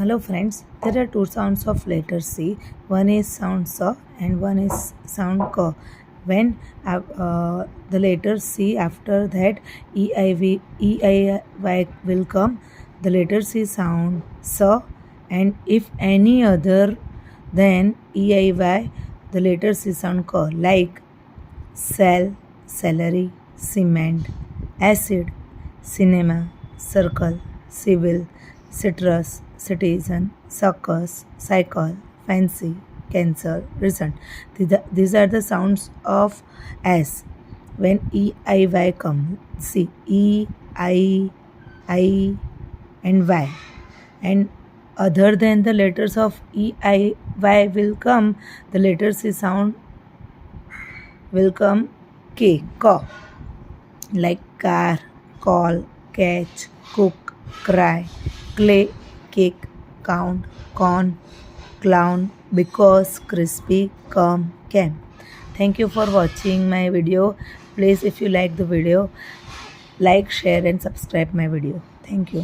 Hello friends, there are two sounds of letter C. One is sound S and one is sound K. When the letter C, after that EIY will come, the letter C sound S, and if any other than EIY, the letter C sound K, like cell, celery, cement, acid, cinema, circle, civil, citrus, citizen, circus, cycle, fancy, cancer, recent. These are the sounds of S. When E, I, Y come, see E, I, and Y. And other than the letters of E, I, Y will come, the letter C sound will come K, like car, call, catch, cook, cry, clay, cake, count, corn, clown, because, crispy, come, came. Thank you for watching my video. Please, if you like the video, like, share and subscribe my video. Thank you.